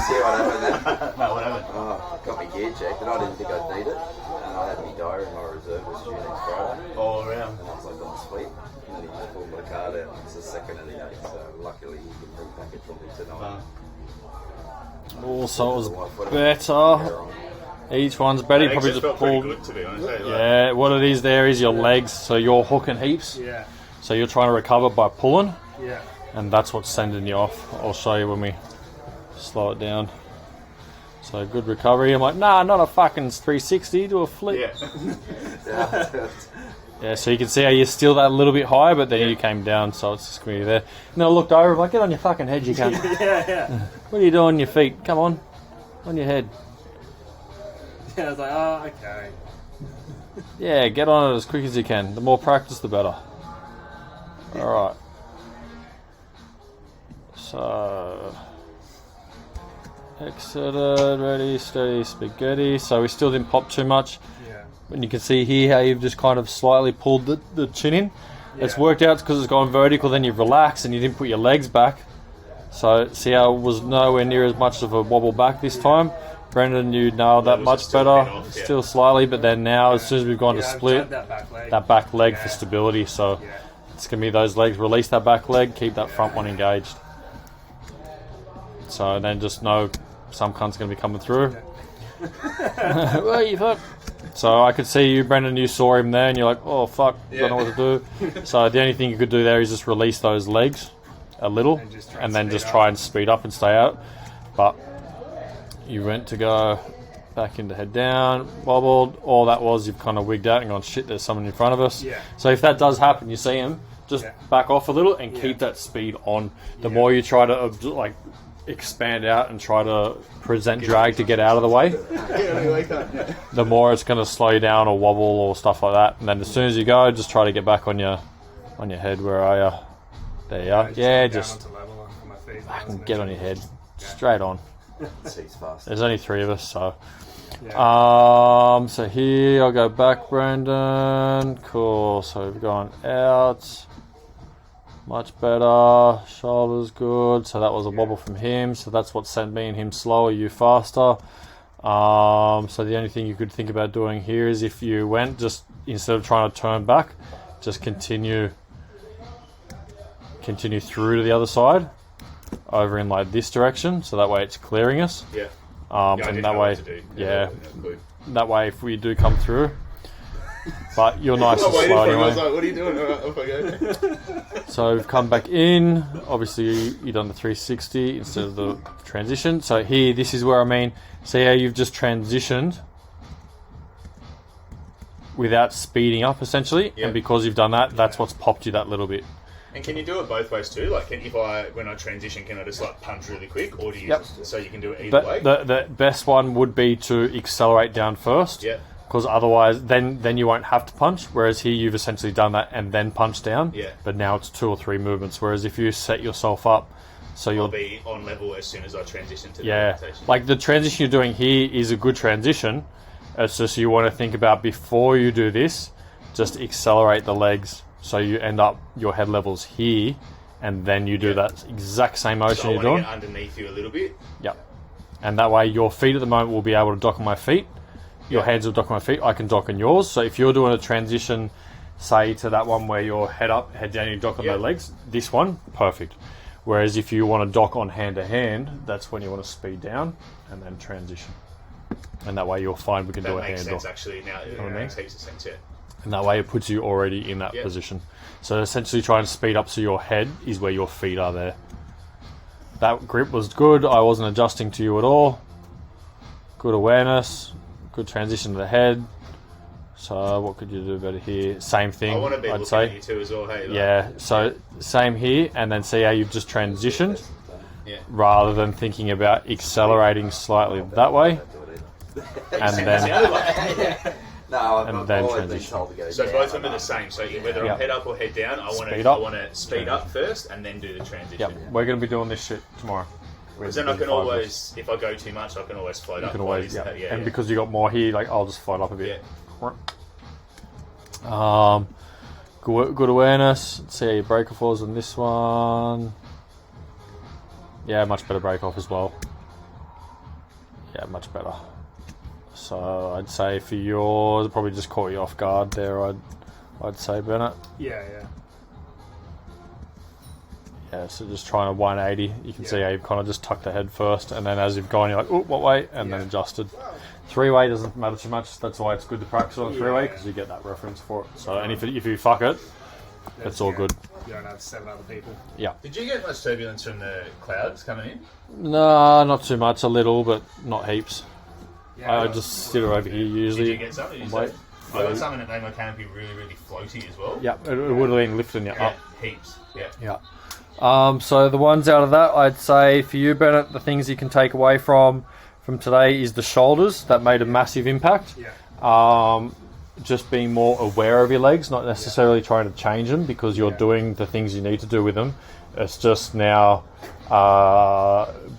see what happened then? No, what happened? Oh, got my gear checked, and I didn't think I'd need it. And I had my diary, and my reserve was due next Friday. All around. And I was like, oh, sweet. And then he just pulled my card out. It's the second of the day, so luckily he can repack it for me tonight. Also, it was better. Each one's better. You probably just pulled. Good, to be honest, yeah, what it is there is your legs, so you're hooking heaps. Yeah. So you're trying to recover by pulling. Yeah. And that's what's sending you off. I'll show you when we slow it down. So good recovery. I'm like, nah, not a fucking 360, do a flip. Yeah. Yeah, so you can see how you're still that little bit higher, but then you came down, so it's just going to be there. And then I looked over, I'm like, get on your fucking head, you can't. yeah. What are you doing on your feet? Come on. On your head. Yeah, I was like, oh, okay. Yeah, get on it as quick as you can. The more practice, the better. Alright. So... exited, ready, steady, spaghetti. So we still didn't pop too much. Yeah. And you can see here how you've just kind of slightly pulled the chin in. Yeah. It's worked out because it's gone vertical, then you've relaxed and you didn't put your legs back. So see how it was nowhere near as much of a wobble back this time. Brendan, you nailed that much better. Still slightly, but then now as soon as we've gone to split, that back leg for stability. So it's going to be those legs, release that back leg, keep that front one engaged. So then just know some cunt's going to be coming through. Well, you fuck. So I could see you, Brendan, you saw him there and you're like, oh fuck, don't know what to do. So the only thing you could do there is just release those legs a little and then just try and speed up and stay out. But you went to go back into head down, wobbled. All that was you've kind of wigged out and gone, shit, there's someone in front of us. Yeah. So if that does happen, you see him, just back off a little and keep that speed on. The more you try to like expand out and try to present drag to get out of the way, the more it's going to slow you down or wobble or stuff like that. And then as soon as you go, just try to get back on your head. Where are you? There you are. Yeah, just fucking get on your head, straight on. There's only 3 of us, so so here I'll go back, Brendan. Cool. So we've gone out. Much better. Shoulders good. So that was a wobble from him. So that's what sent me and him slower, you faster. So the only thing you could think about doing here is if you went, just instead of trying to turn back, just continue through to the other side, over in like this direction. So that way it's clearing us. Yeah. And that way, that way if we do come through. But you're nice and slow anyway. I was like, what are you doing? Off I go. So we've come back in. Obviously, you've done the 360 instead of the transition. So here, this is where I mean, see how you've just transitioned without speeding up, essentially. Yep. And because you've done that, that's what's popped you that little bit. And can you do it both ways too? Like, when I transition, can I just like punch really quick, or do you so you can do it either way? The best one would be to accelerate down first. Yeah. Because otherwise, then you won't have to punch. Whereas here, you've essentially done that and then punched down. Yeah. But now it's 2 or 3 movements. Whereas if you set yourself up, so you'll be on level as soon as I transition to the rotation. Like the transition you're doing here is a good transition. It's just you want to think about before you do this, just accelerate the legs so you end up your head levels here, and then you do that exact same motion you're doing. Get underneath you a little bit. Yep. And that way, your feet at the moment will be able to dock on my feet. Your hands will dock on my feet. I can dock on yours. So if you're doing a transition, say to that one where you're head up, head down, you dock on their legs, this one, perfect. Whereas if you want to dock on hand to hand, that's when you want to speed down and then transition. And that way you'll find we can do a hand dock. That makes sense actually. Now it makes heaps of sense, yeah. And that way it puts you already in that position. So essentially trying to speed up so your head is where your feet are there. That grip was good. I wasn't adjusting to you at all. Good awareness. Good transition to the head. So what could you do better here? Same thing, I want to be looking at you too as well, hey? Yeah, so same here, and then see how you've just transitioned rather than thinking about accelerating slightly that way. And then... No, then transition. So both of them are the same. So whether I'm head up or head down, I want to speed up first and then do the transition. Yep, we're going to be doing this shit tomorrow. Because then I can always, if I go too much, I can always float up. You can always, and because you got more here, like I'll just float up a bit. Good awareness. Let's see how your break off was on this one. Yeah, much better break off as well. Yeah, much better. So I'd say for yours, probably just caught you off guard there. I'd say Bennett. Yeah. Yeah, so just trying a 180. You can see how you've kind of just tucked the head first, and then as you've gone, you're like, oh, what way? And then adjusted. 3-way doesn't matter too much. That's why it's good to practice on 3-way, because you get that reference for it. So, and if you fuck it, it's all good. You don't have 7 other people. Yeah. Did you get much turbulence from the clouds coming in? No, not too much. A little, but not heaps. Yeah, I just sit over here usually. Did you get something? Wait. I got something that made my canopy really, really floaty as well. Yeah, it would have been lifting you up. Heaps. Yeah. Yeah. So the ones out of that, I'd say for you, Bennett, the things you can take away from today is the shoulders. That made a massive impact. Yeah. Just being more aware of your legs, not necessarily trying to change them because you're doing the things you need to do with them. It's just now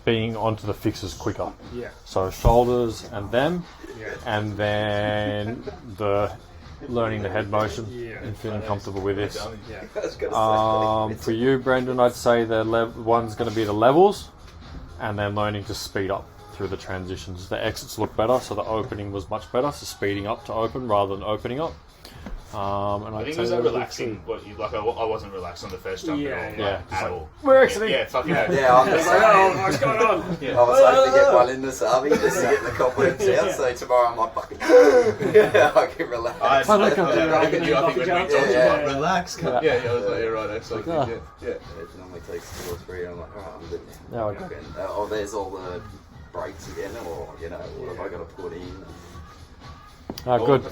being onto the fixes quicker. Yeah. So shoulders and them, Yeah. and then the learning the head motion and feeling comfortable with this. Yeah. I was gonna say, For you, Brendan, I'd say the one's going to be the levels, and then learning to speed up through the transitions. The exits look better, so the opening was much better. So speeding up to open rather than opening up. And I think it was a relaxing. I wasn't relaxed on the first jump at all. We're exiting. Yeah, fucking hell. yeah, I'm just like, Oh, what's going on? I was hoping to get one in this army just to get the cobwebs out. So tomorrow I'm like, fucking, I can relax. I think when we Relax. Yeah, I was like, you're right, actually. Yeah. It normally takes 2 or 3. I'm like, oh, I'm good Yeah, now. okay. Oh, there's all the breaks again, or what have I got to put in? Good.